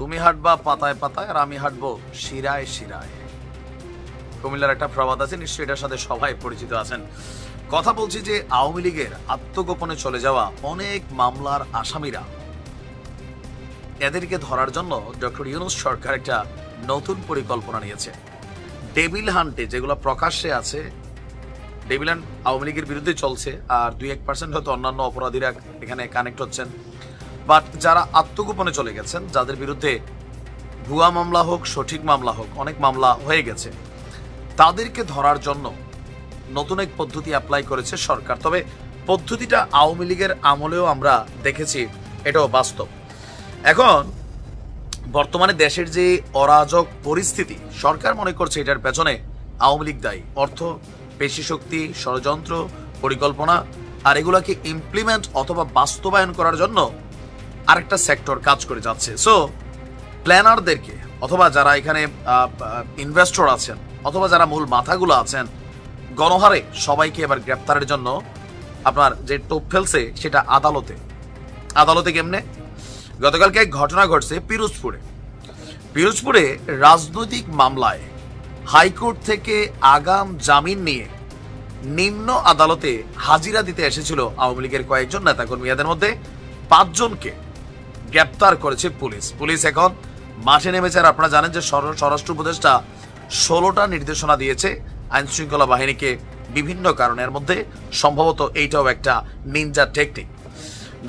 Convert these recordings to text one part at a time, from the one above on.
তুমি হাঁটবা পাতায় পাতায় আর আমি হাঁটবো শিরায় শিরায়। কুমিল্লার একটা প্রবাদ আছে, নিশ্চয়ই এটার সাথে সবাই পরিচিত আছেন। কথা বলছি যে আওয়ামী লীগের আত্মগোপনে চলে যাওয়া অনেক মামলার আসামিরা, এদেরকে ধরার জন্য ডক্টর ইউনূস সরকার একটা নতুন পরিকল্পনা নিয়েছে। ডেভিল হান্টে যেগুলো প্রকাশ্যে আছে, ডেভিল হান্ট আওয়ামী লীগের বিরুদ্ধে চলছে, আর 2-1% হয়তো অন্যান্য অপরাধীরা এখানে কানেক্ট হচ্ছেন। বাট যারা আত্মগোপনে চলে গেছেন, যাদের বিরুদ্ধে ভুয়া মামলা হোক সঠিক মামলা হোক, অনেক মামলা হয়ে গেছে, তাদেরকে ধরার জন্য নতুন এক পদ্ধতি অ্যাপ্লাই করেছে সরকার। তবে পদ্ধতিটা আওয়ামী লীগের আমলেও আমরা দেখেছি, এটাও বাস্তব। এখন বর্তমানে দেশের যে অরাজক পরিস্থিতি, সরকার মনে করছে এটার পেছনে আওয়ামী লীগ দায়ী। অর্থ, পেশি শক্তি, ষড়যন্ত্র, পরিকল্পনা, আর এগুলাকে ইমপ্লিমেন্ট অথবা বাস্তবায়ন করার জন্য আরেকটা সেক্টর কাজ করে যাচ্ছে। সো প্ল্যানারদেরকে, অথবা যারা এখানে ইনভেস্টর আছেন, অথবা যারা মূল মাথাগুলো আছেন, গণহারে সবাইকে এবার গ্রেপ্তারের জন্য আপনার যে টোপ ফেলছে সেটা আদালতে কেমনে? গতকালকে এক ঘটনা ঘটছে পিরোজপুরে রাজনৈতিক মামলায় হাইকোর্ট থেকে আগাম জামিন নিয়ে নিম্ন আদালতে হাজিরা দিতে এসেছিল আওয়ামী লীগের কয়েকজন নেতাকর্মী। এদের মধ্যে 5 জনকে গ্রেপ্তার করেছে পুলিশ এখন মাঠে নেমেছে। আর আপনারা জানেন যে স্বরাষ্ট্র উপদেষ্টা 16টা নির্দেশনা দিয়েছে আইন শৃঙ্খলা বাহিনীকে বিভিন্ন কারণের মধ্যে, সম্ভবত এইটাও একটা নিনজা টেকনিক।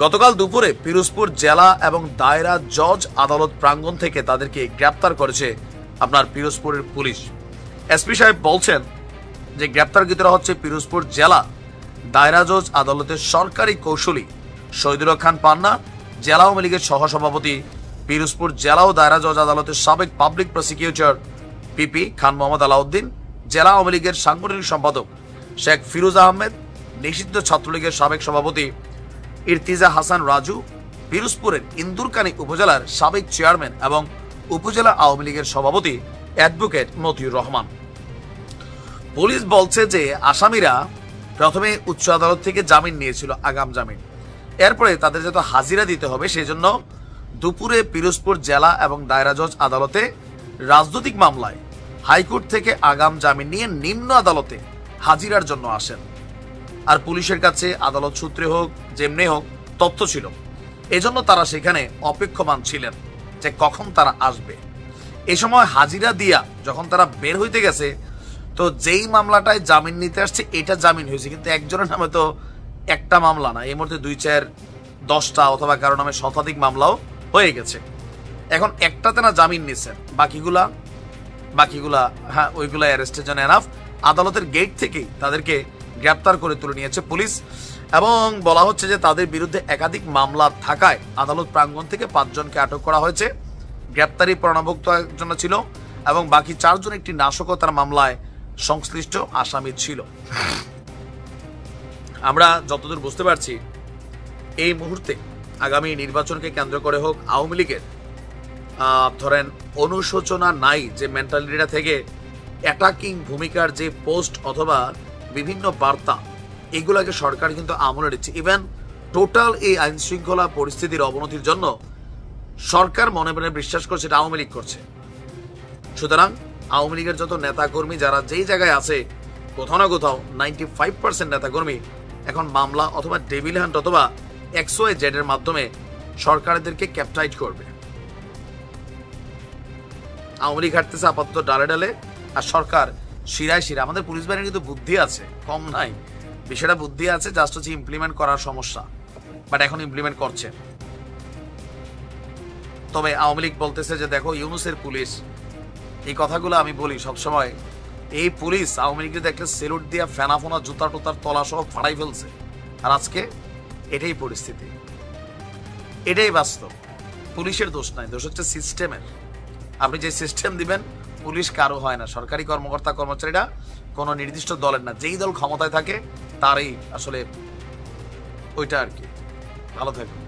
গতকাল দুপুরে পিরোজপুর জেলা এবং দায়রা জজ আদালত প্রাঙ্গণ থেকে তাদেরকে গ্রেপ্তার করেছে আপনার পিরোজপুরের পুলিশ। এসপি সাহেব বলছেন যে গ্রেপ্তারকৃতরা হচ্ছে পিরোজপুর জেলা দায়রা জজ আদালতের সরকারি কৌশলী শহীদুল খান পান্না, জেলা আওয়ামী লীগের সহসভাপতি, পিরোজপুর জেলা ও দায়রা জজ আদালতের সাবেক public prosecutor PP Khan Mohammad Alauddin, জেলা আওয়ামী লীগের সাংগঠনিক সম্পাদক শেখ ফিরোজ আহমেদ, নিষিদ্ধ ছাত্রলীগের সাবেক সভাপতি ইরতিজা হাসান রাজু, পিরোজপুরের ইন্দুরকানী উপজেলার সাবেক চেয়ারম্যান এবং উপজেলা আওয়ামী লীগের সভাপতি অ্যাডভোকেট মতিউর রহমান। পুলিশ বলছে যে আসামিরা প্রথমে উচ্চ আদালত থেকে জামিন নিয়েছিল, আগাম জামিন। এরপরে তাদের যত হাজিরা দিতে হবে সেই জন্য দুপুরে পিরোজপুর জেলা এবং দায়রা জজ আদালতে রাজনৈতিক মামলায় হাইকোর্ট থেকে আগাম জামিন নিয়ে নিম্ন আদালতে হাজিরার জন্য আসেন। আর পুলিশের কাছে আদালত সূত্রে হোক যেমনি হোক তথ্য ছিল, এজন্য তারা সেখানে অপেক্ষমান ছিলেন যে কখন তারা আসবে। এ সময় হাজিরা দিয়া যখন তারা বের হইতে গেছে, তো যেই মামলাটায় জামিন নিতে আসছে এটা জামিন হয়েছে, কিন্তু একজনের নামে তো একটা মামলা না, এই মুহূর্তে 2-4-10টা অথবা কারো নামে শতাধিক মামলাও হয়ে গেছে। এখন একটাতে না জামিন নিচ্ছেন, বাকিগুলা হ্যাঁ ওইগুলা অ্যারেস্টের জন্য এনাফ। আদালতের গেট থেকেই তাদেরকে গ্রেপ্তার করে তুলে নিয়েছে পুলিশ, এবং বলা হচ্ছে যে তাদের বিরুদ্ধে একাধিক মামলা থাকায় আদালত প্রাঙ্গণ থেকে 5 জনকে আটক করা হয়েছে। গ্রেপ্তারি পরোয়ানাভুক্ত একজন ছিল এবং বাকি 4 জন একটি নাশকতার মামলায় সংশ্লিষ্ট আসামি ছিল। আমরা যতদূর বুঝতে পারছি এই মুহূর্তে আগামী নির্বাচনকে কেন্দ্র করে হোক, আওয়ামী লীগের ধরেন অনুশোচনা নাই যে মেন্টালিটিটা থেকে অ্যাটাকিং ভূমিকার যে পোস্ট অথবা বিভিন্ন বার্তা, এগুলাকে সরকার কিন্তু আমলে নিচ্ছে। ইভেন টোটাল এই আইন শৃঙ্খলা পরিস্থিতির অবনতির জন্য সরকার মনে মনে বিশ্বাস করছে এটা আওয়ামী লীগ করছে। সুতরাং আওয়ামী লীগের যত নেতাকর্মী যারা যেই জায়গায় আছে, কোথাও না কোথাও 95% নেতাকর্মী এখন মামলা অথবা ডেভিল হান্ট অথবা XYZ এর মাধ্যমে সরকারদেরকে ক্যাপটাইট করবে। আওয়ামী লীগ হাঁটতেছে আপাতত ডালে ডালে, আর সরকার শিরায় শিরা। আমাদের পুলিশ বাহিনীর কিন্তু বুদ্ধি আছে, কম নাই, বিষয়টা বুদ্ধি আছে, জাস্ট হচ্ছে ইমপ্লিমেন্ট করার সমস্যা। বাট এখন ইমপ্লিমেন্ট করছে। তবে আওয়ামী লীগ বলতেছে যে দেখো ইউনূসের পুলিশ, এই কথাগুলো আমি বলি সবসময়, এই পুলিশ আওয়ামী লীগকে দেখলে সেলুট দিয়া ফেনাফোনা জুতা টুতার তলা সহ ফাড়াই ফেলছে। আর আজকে এটাই পরিস্থিতি, এটাই বাস্তব। পুলিশের দোষ নাই, দোষ হচ্ছে সিস্টেমের। আপনি যে সিস্টেম দিবেন, পুলিশ কারো হয় না, সরকারি কর্মকর্তা কর্মচারীরা কোনো নির্দিষ্ট দলের না, যেই দল ক্ষমতায় থাকে তারই আসলে ওইটা আর কি। ভালো থাকবে।